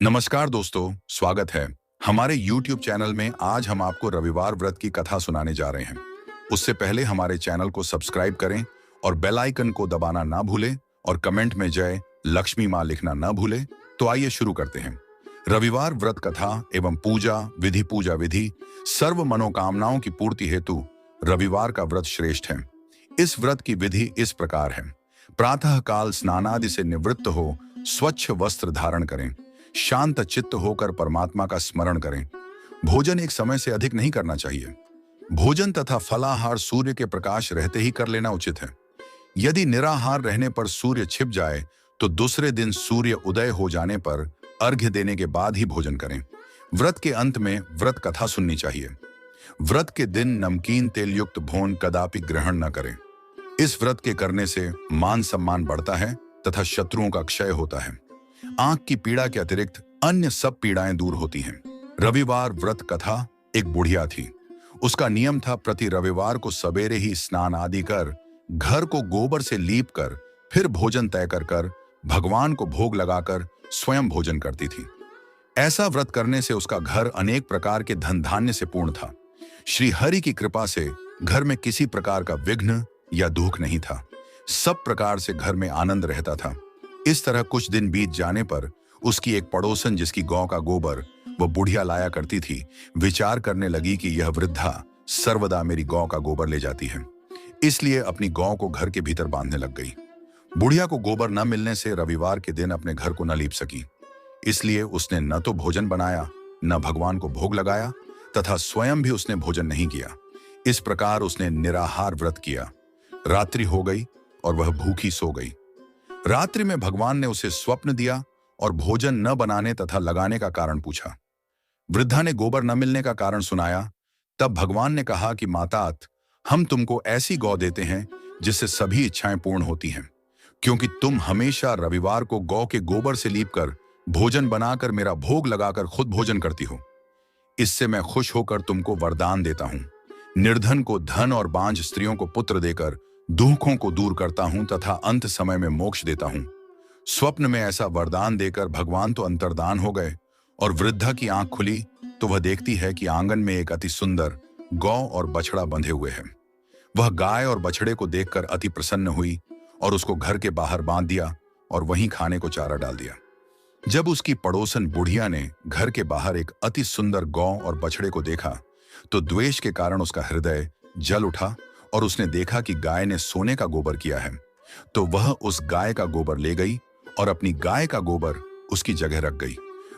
नमस्कार दोस्तों, स्वागत है हमारे YouTube चैनल में। आज हम आपको रविवार व्रत की कथा सुनाने जा रहे हैं। उससे पहले हमारे चैनल को सब्सक्राइब करें और बेल आइकन को दबाना ना भूलें और कमेंट में जय लक्ष्मी माँ लिखना ना भूलें। तो आइए शुरू करते हैं। रविवार व्रत कथा एवं पूजा विधि सर्व मनोकामनाओं की पूर्ति हेतु रविवार का व्रत श्रेष्ठ है। इस व्रत की विधि इस प्रकार है। प्रातः काल स्नानादि से निवृत्त हो स्वच्छ वस्त्र धारण करें, शांत चित्त होकर परमात्मा का स्मरण करें। भोजन एक समय से अधिक नहीं करना चाहिए। भोजन तथा फलाहार सूर्य के प्रकाश रहते ही कर लेना उचित है। यदि निराहार रहने पर सूर्य छिप जाए तो दूसरे दिन सूर्य उदय हो जाने पर अर्घ्य देने के बाद ही भोजन करें। व्रत के अंत में व्रत कथा सुननी चाहिए। व्रत के दिन नमकीन तेल युक्त भोजन कदापि ग्रहण न करें। इस व्रत के करने से मान सम्मान बढ़ता है तथा शत्रुओं का क्षय होता है। आंख की पीड़ा के अतिरिक्त अन्य सब पीड़ाएं दूर होती हैं। रविवार व्रत कथा। एक बुढ़िया थी। उसका नियम था प्रति रविवार को सवेरे ही स्नान आदि कर घर को गोबर से लीप कर फिर भोजन तय कर भगवान को भोग लगाकर स्वयं भोजन करती थी। ऐसा व्रत करने से उसका घर अनेक प्रकार के धन धान्य से पूर्ण था। श्री हरि की कृपा से घर में किसी प्रकार का विघ्न या दुख नहीं था। सब प्रकार से घर में आनंद रहता था। इस तरह कुछ दिन बीत जाने पर उसकी एक पड़ोसन, जिसकी गौ का गोबर वो बुढ़िया लाया करती थी, विचार करने लगी कि यह वृद्धा सर्वदा मेरी गौ का गोबर ले जाती है, इसलिए अपनी गौ को घर के भीतर बांधने लग गई। बुढ़िया को गोबर न मिलने से रविवार के दिन अपने घर को न लीप सकी, इसलिए उसने न तो भोजन बनाया, न भगवान को भोग लगाया तथा स्वयं भी उसने भोजन नहीं किया। इस प्रकार उसने निराहार व्रत किया। रात्रि हो गई और वह भूखी सो गई। रात्रि में भगवान ने उसे स्वप्न दिया और भोजन न बनाने तथा लगाने का कारण पूछा। वृद्धा ने गोबर न मिलने का कारण सुनाया। तब भगवान ने कहा कि मातात, हम तुमको ऐसी गौ देते हैं जिससे सभी इच्छाएं पूर्ण होती हैं, क्योंकि तुम हमेशा रविवार को गौ के गोबर से लीपकर भोजन बनाकर मेरा भोग लगाकर खुद भोजन करती हो। इससे मैं खुश होकर तुमको वरदान देता हूं। निर्धन को धन और बांझ स्त्रियों को पुत्र देकर दुखों को दूर करता हूं तथा अंत समय में मोक्ष देता हूं। स्वप्न में ऐसा वरदान देकर भगवान तो अंतर्धान हो गए और वृद्धा की आंख खुली तो वह देखती है कि आंगन में एक अति सुंदर गौ और बछड़ा बंधे हुए हैं। वह गाय और बछड़े को देखकर अति प्रसन्न हुई और उसको घर के बाहर बांध दिया और वहीं खाने को चारा डाल दिया। जब उसकी पड़ोसन बुढ़िया ने घर के बाहर एक अति सुंदर गौ और बछड़े को देखा तो द्वेष के कारण उसका हृदय जल उठा और उसने देखा कि गाय ने सोने का गोबर किया है, तो वह उस गाय का गोबर ले गई और अपनी गाय का गोबर उसकी जगह रख गई।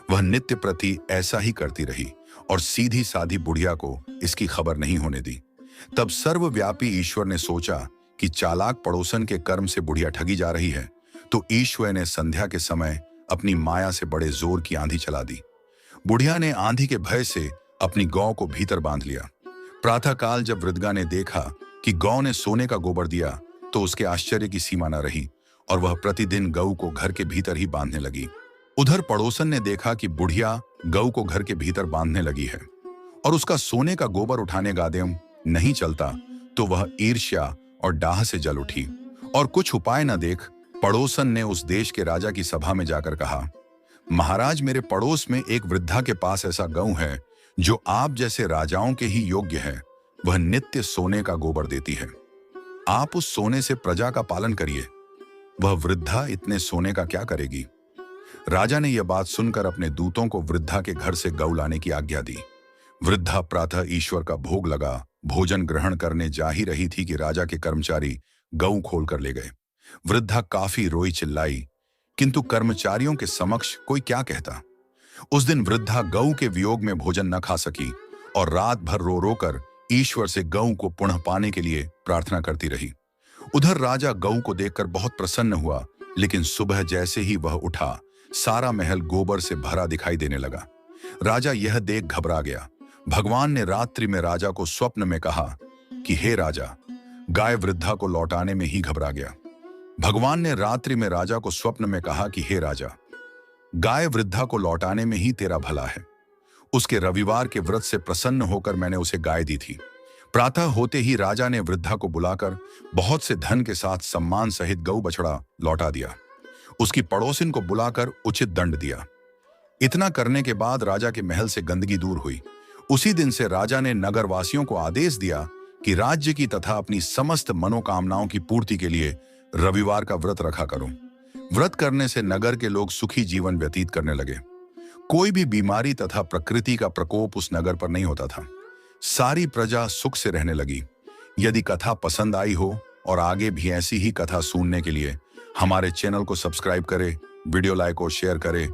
वह नित्य प्रति ऐसा ही करती रही और सीधी साधी बुढ़िया को इसकी खबर नहीं होने दी। तब सर्वव्यापी ईश्वर ने सोचा कि चालाक पड़ोसन के कर्म से बुढ़िया ठगी जा रही है, तो ईश्वर ने संध्या के समय अपनी माया से बड़े जोर की आंधी चला दी। बुढ़िया ने आंधी के भय से अपनी गौ को भीतर बांध लिया। प्रातःकाल जब वृद्धा ने देखा कि गौ ने सोने का गोबर दिया तो उसके आश्चर्य की सीमा न रही और वह प्रतिदिन गऊ को घर के भीतर ही बांधने लगी। उधर पड़ोसन ने देखा कि बुढ़िया गऊ को घर के भीतर बांधने लगी है और उसका सोने का गोबर उठाने गादेम नहीं चलता, तो वह ईर्ष्या और डाह से जल उठी और कुछ उपाय न देख पड़ोसन ने उस देश के राजा की सभा में जाकर कहा, महाराज, मेरे पड़ोस में एक वृद्धा के पास ऐसा गऊ है जो आप जैसे राजाओं के ही योग्य है। वह नित्य सोने का गोबर देती है। आप उस सोने से प्रजा का पालन करिए। वह वृद्धा इतने सोने का क्या करेगी? राजा ने यह बात सुनकर अपने दूतों को वृद्धा के घर से गऊ लाने की आज्ञा दी। वृद्धा प्रातः ईश्वर का भोग लगा भोजन ग्रहण करने जा ही रही थी कि राजा के कर्मचारी गऊ खोल कर ले गए। वृद्धा काफी रोई चिल्लाई, किंतु कर्मचारियों के समक्ष कोई क्या कहता। उस दिन वृद्धा गऊ के वियोग में भोजन न खा सकी और रात भर रो रो कर ईश्वर से गऊ को पुनः पाने के लिए प्रार्थना करती रही। उधर राजा गऊ को देखकर बहुत प्रसन्न हुआ, लेकिन सुबह जैसे ही वह उठा सारा महल गोबर से भरा दिखाई देने लगा। राजा यह देख घबरा गया। भगवान ने रात्रि में राजा को स्वप्न में कहा कि हे राजा, गाय वृद्धा को लौटाने में ही घबरा गया। भगवान ने रात्रि में राजा को स्वप्न में कहा कि हे राजा, गाय वृद्धा को लौटाने में ही तेरा भला है। उसके रविवार के व्रत से प्रसन्न होकर मैंने उसे गाय दी थी। प्रातः होते ही राजा ने वृद्धा को बुलाकर बहुत से धन के साथ सम्मान सहित गऊ बछड़ा लौटा दिया। उसकी पड़ोसिन को बुलाकर उचित दंड दिया। इतना करने के बाद राजा के महल से गंदगी दूर हुई। उसी दिन से राजा ने नगरवासियों को आदेश दिया कि राज्य की तथा अपनी समस्त मनोकामनाओं की पूर्ति के लिए रविवार का व्रत रखा करो। व्रत करने से नगर के लोग सुखी जीवन व्यतीत करने लगे। कोई भी बीमारी तथा प्रकृति का प्रकोप उस नगर पर नहीं होता था। सारी प्रजा सुख से रहने लगी। यदि कथा पसंद आई हो और आगे भी ऐसी ही कथा सुनने के लिए हमारे चैनल को सब्सक्राइब करें, वीडियो लाइक और शेयर करें